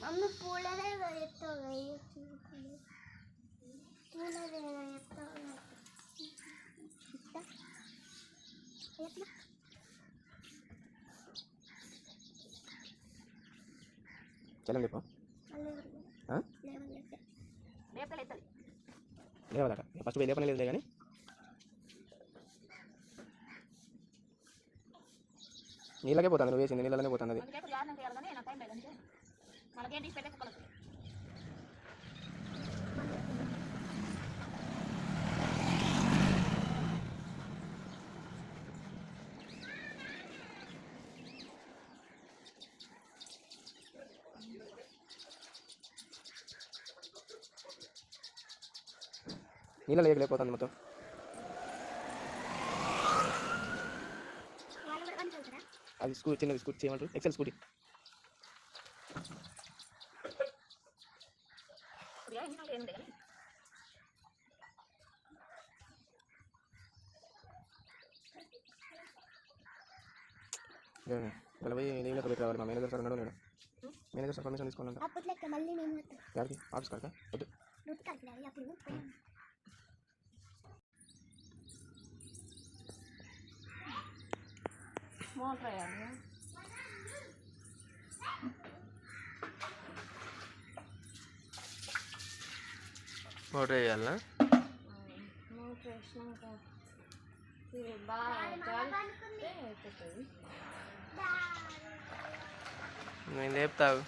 Mummy పూలదే ఎత్తావు పూలదే ఎత్తావు Chalam లేపా లేవదాక first పోయి లేపనే లేదు కానీ నీళ్ళకే పోతుంది నువ్వు వేసింది నీళ్ళనే పోతుంది అది నీళ్ళ లేకపోతుంది మొత్తం అది చిన్నది స్కూటీ చేయమంటారు ఎక్సెల్ స్కూటీ ఇలా పోయి నీళ్ళ పెట్టి రావాలి మా మేనేజర్ సార్ ఉన్నాడు నేను మేనేజర్ సార్ పర్మిషన్ తీసుకోవాలంట యాడికి ఆఫీస్ కాడకా వద్దు మోటర్ వేయాలి మోటర్ వేయాలనా మోటర్ వేసినాక బాగా అయిపోతుంది నేను లేపుతావు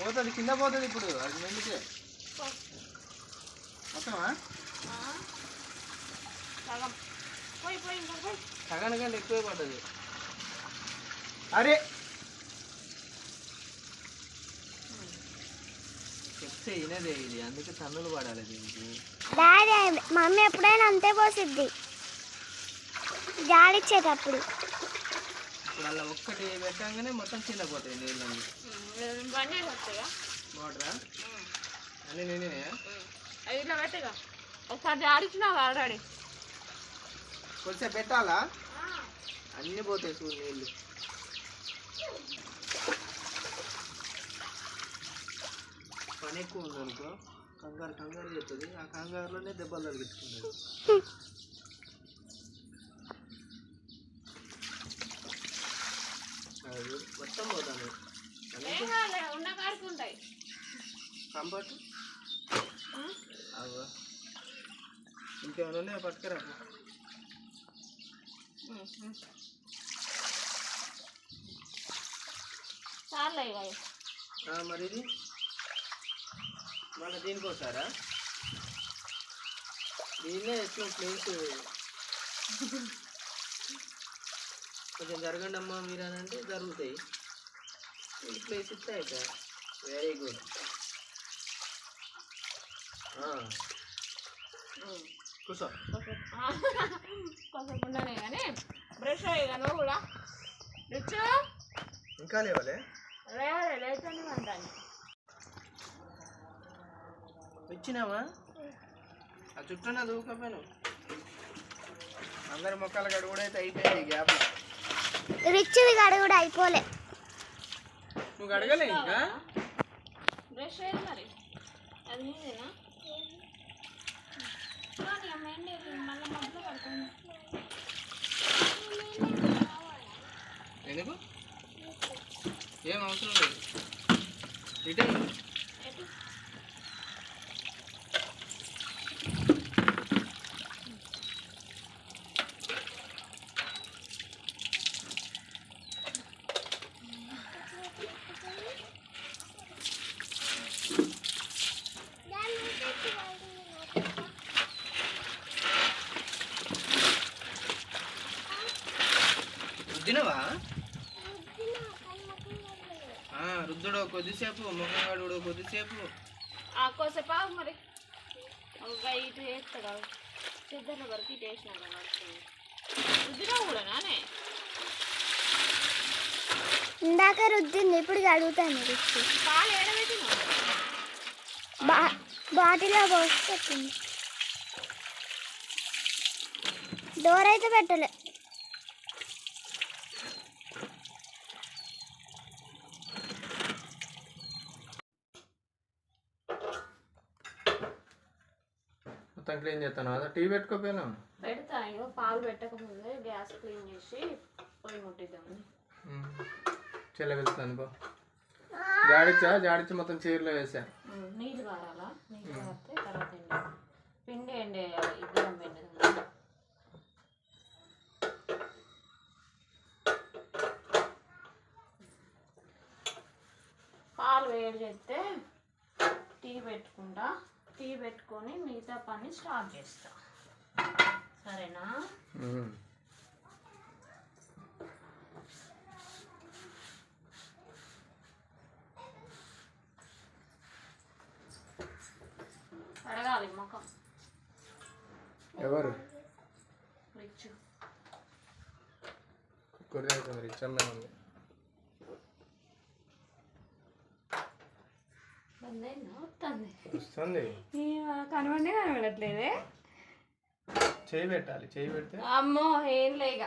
పోతుంది కింద పోతుంది ఇప్పుడు అది ఎందుకే మొత్తమా సగానికంటే ఎక్కువే పడ్డది అరే చెప్తే వినదే ఇది అందుకే తన్నులు పడాలి దీనికి మమ్మీ ఎప్పుడైనా అంతే పోసిద్ది గాలిచ్చేటప్పుడు ఇప్పుడు అలా ఒక్కటి పెట్టగానే మొత్తం కింద పోతాయి నీళ్ళు మోటరా అన్నీ నేనే ఇట్లా పెట్టగా ఒకసారి ఆడిచ్చినావు ఆల్రెడీ కొంచెం పెట్టాలా అన్నీ పోతాయి చూడు నీళ్ళు పని ఎక్కువ ఉంది అనుకో కంగారు కంగారు చెప్తుంది ఆ కంగారులోనే దెబ్బలు తగిలించుకుంటుంది అది మొత్తం పోతాను ఉన్న కాడికి ఉంటాయి కంఫర్ట్ అవో ఇంకేమైనా పట్టుకురా చాలే మరి ఇది మళ్ళీ దీనికోసారా దీన్నే ఎక్కువ ప్లేస్ కొంచెం జరగండి అమ్మా మీరు అని అంటే జరుగుతాయి ఈ ప్లేస్ ఇస్తే అయితే వెరీ గుడ్ కూర్చో కొంచెం ఉండనే కానీ బ్రష్ అయ్యగా నువ్వు కూడా రిచ్ ఇంకా లేవాలే లేవాలి లేచని అంటాను ఇచ్చినావా ఆ చుట్టూనే దూకపోయాను అందరి మొక్కల గడు కూడా అయితే అయిపోయింది గ్యాప్ రిచ్ది గడు కూడా అయిపోలే నువ్వు అడగలే ఇంకా బ్రష్ అయ్యాలి మరి అది నీదేనా మళ్ళీ మధ్యలో పడుతుంది ఎందుకు ఏం అవసరం లేదు రిటర్న్ రుద్దినవా రుద్దుడు కొద్దిసేపు ముఖంగాడు కొద్దిసేపు కోసేపు ఆగు మరి ఇటు వేస్తాడు సిద్ధర్ల వరకు ఇటు వేసినాడు రుద్దినా కూడా నానే ఇందాక రుద్దింది ఇప్పుడు అడుగుతాను పాలు ఏడబెట్టినా బాటిల్లో పోసి పెట్టింది. డోర్ అయితే పెట్టలే. మొత్తం క్లీన్ చేస్తాను అదా టీ పెట్టుకోపోయినా పెడతా ఇగో పాలు పెట్టకముందే గ్యాస్ క్లీన్ చేసి పొయ్యి ముట్టిద్దామని. చెల్ల వెళ్తుంది బా జాడిచ్చి మొత్తం చీరలో వేసా. నీళ్ళు కారాలా? నీళ్ళు కారితే తర్వాత పిండి ఎండేయాలి. ఇద్దరం పిండి పాలు వేడి చేస్తే టీ పెట్టుకుంటా. టీ పెట్టుకొని మిగతా పని స్టార్ట్ చేస్తా. సరేనా? అడగాలి ముఖం. ఎవరు? రిచ్. కుర్రేస్తుంది రిచ్ అమ్మే ఉంది. వస్తుంది. కనబడట్లేదే. చేయి పెట్టాలి. చేయి పెడితే అమ్మో ఏం లేక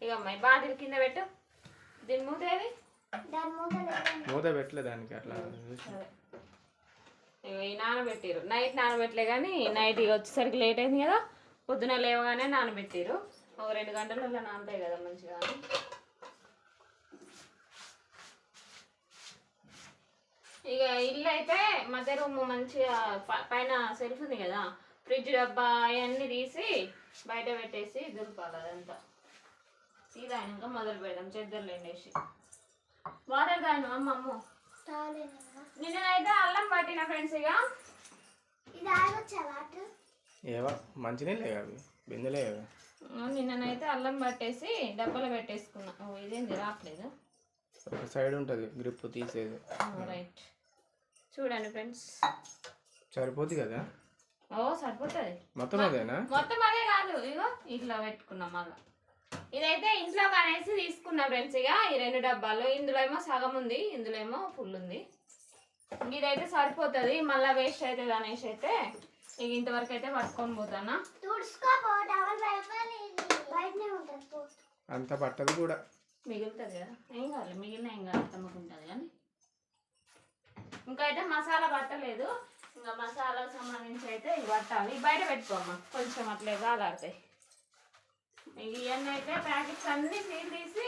ఇక అమ్మాయి బాటిల్ కింద పెట్టు. దీని మూత ఏది? మూత పెట్టలే దానికి అట్లా. ఇక ఈ నానబెట్టిరు. నైట్ నానబెట్టలే కానీ నైట్ ఇక వచ్చేసరికి లేట్ అయింది కదా. పొద్దున లేవగానే నానబెట్టిరు. ఒక 2 గంటలలో నానతాయి కదా మంచిగా. ఇక ఇల్లు అయితే మధ్య రూమ్ మంచిగా పైన సెల్ఫ్ ఉంది కదా, ఫ్రిడ్జ్ డబ్బా అవన్నీ తీసి బయట పెట్టేసి దులపాలి అదంతా. సీదా అయినాక మొదలు పెడదాం చెద్దర్లు ఎండేసి. వాటర్ తాను అమ్మమ్మ. నిన్ననైతే అల్లం పట్టిన ఫ్రెండ్స్. ఇక ఏవా మంచినీళ్ళే అవి బిందెలే కదా. నిన్ననైతే అల్లం పట్టేసి డబ్బాలో పెట్టేసుకున్నా. ఇదేంది రావట్లేదు. ఒక సైడ్ ఉంటుంది గ్రిప్ తీసేది. రైట్. చూడండి ఫ్రెండ్స్. సరిపోద్ది కదా? ఓ సరిపోతుంది. మొత్తం అదేనా? మొత్తం అదే కాదు. ఇగో ఇట్లా పెట్టుకున్నాం మళ్ళీ. ఇదైతే ఇంట్లో కనేసి తీసుకున్నా ఫ్రెండ్స్. ఇక ఈ 2 డబ్బాలు. ఇందులో ఏమో సగం ఉంది, ఇందులో ఏమో ఫుల్ ఉంది. ఇదైతే సరిపోతుంది. మళ్ళీ వేస్ట్ అవుతుంది అనేసి అయితే ఇక ఇంతవరకు అయితే పట్టుకొని పోతానా. అంత పట్టదు కూడా. మిగులుతుంది కదా, ఏం కాదు. మిగిలిన ఏం కాదు, తమ్ముకుంటుంది. కానీ ఇంకా అయితే మసాలా పట్టలేదు. ఇంకా మసాలాకు సంబంధించి అయితే ఇవి పట్టాలి. బయట పెట్టుకోమ్మా, కొంచెం అట్లే గాలాడతాయి. ఇవన్నీ అయితే ప్యాకెట్స్ అన్నీ సీల్ తీసి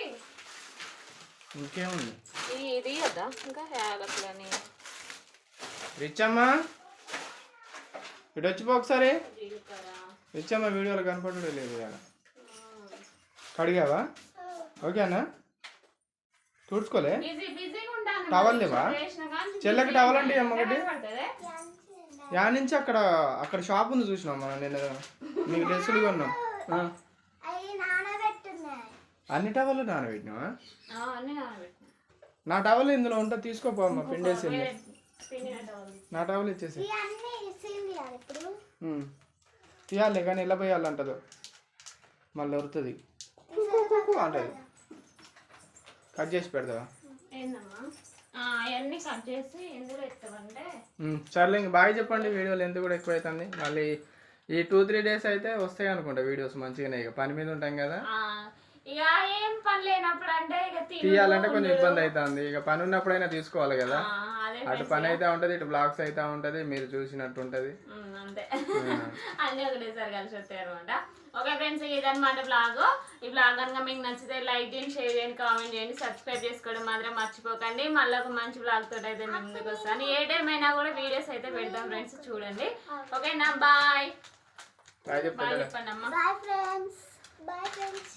ఇంకేముంది ఇది కదా ఇంకా యాలకులని. రిచ్చమ్మా ఇటు వచ్చిపో ఒకసారి. జీలకర్ర. రిచ్చమ్మ వీడియోలో కనపడడం లేదు కదా. కడిగావా? ఓకేనా? తుడుచుకోలే? టవల్ లేవా? చెల్లకి టవల్ అంటే ఒకటి యా నుంచి అక్కడ షాప్ ఉంది చూసినాం నేను. మీకు డ్రెస్సులు కొన్నాం. అన్ని టవల్ నానబెట్టినావా? నా టవల్ ఇందులో ఉంటే తీసుకోపోమ్మా. పిండేసింది. నా టవల్ ఇచ్చేసి తీయాలి కానీ ఎలా పోయాలంటదో మళ్ళీ వరుతుంది అంటది. కట్ చేసి పెడతావా? సర్లే ఇంక బాగా చెప్పండి. వీడియోలు ఎందుకు కూడా ఎక్కువ అవుతుంది. మళ్ళీ ఈ 2-3 డేస్ అయితే వస్తాయి అనుకుంటా వీడియోస్ మంచిగానే. ఇక పని మీద ఉంటాం కదా, ఇక ఏం పని లేనప్పుడు అంటే ఇక తీయాలంటే కొంచెం ఇబ్బంది అవుతుంది. ఇక పని ఉన్నప్పుడైనా తీసుకోవాలి కదా. అటు పని అయితే ఉంటది, ఇటు బ్లాగ్స్ అయితే ఉంటది, మీరు చూసినట్టు ఉంటది. అంతే అన్నీ ఒకటేసారి కలిసి వస్తాయి అనమాట. ఓకే ఫ్రెండ్స్, ఇదన్నమాట బ్లాగ్. ఈ బ్లాగ్ కనుక మీకు నచ్చితే లైక్ చేయండి, షేర్ చేయండి, కామెంట్ చేయండి, సబ్స్క్రైబ్ చేసుకోవడం మాత్రం మర్చిపోకండి. మళ్ళీ ఒక మంచి బ్లాగ్ తోటి అయితే నేను ముందుకు వస్తాను. ఏ టైం అయినా కూడా వీడియోస్ అయితే పెడతాం ఫ్రెండ్స్, చూడండి. ఓకేనా? బాయ్. బాయ్ చెప్పండి అమ్మా. Bye friends.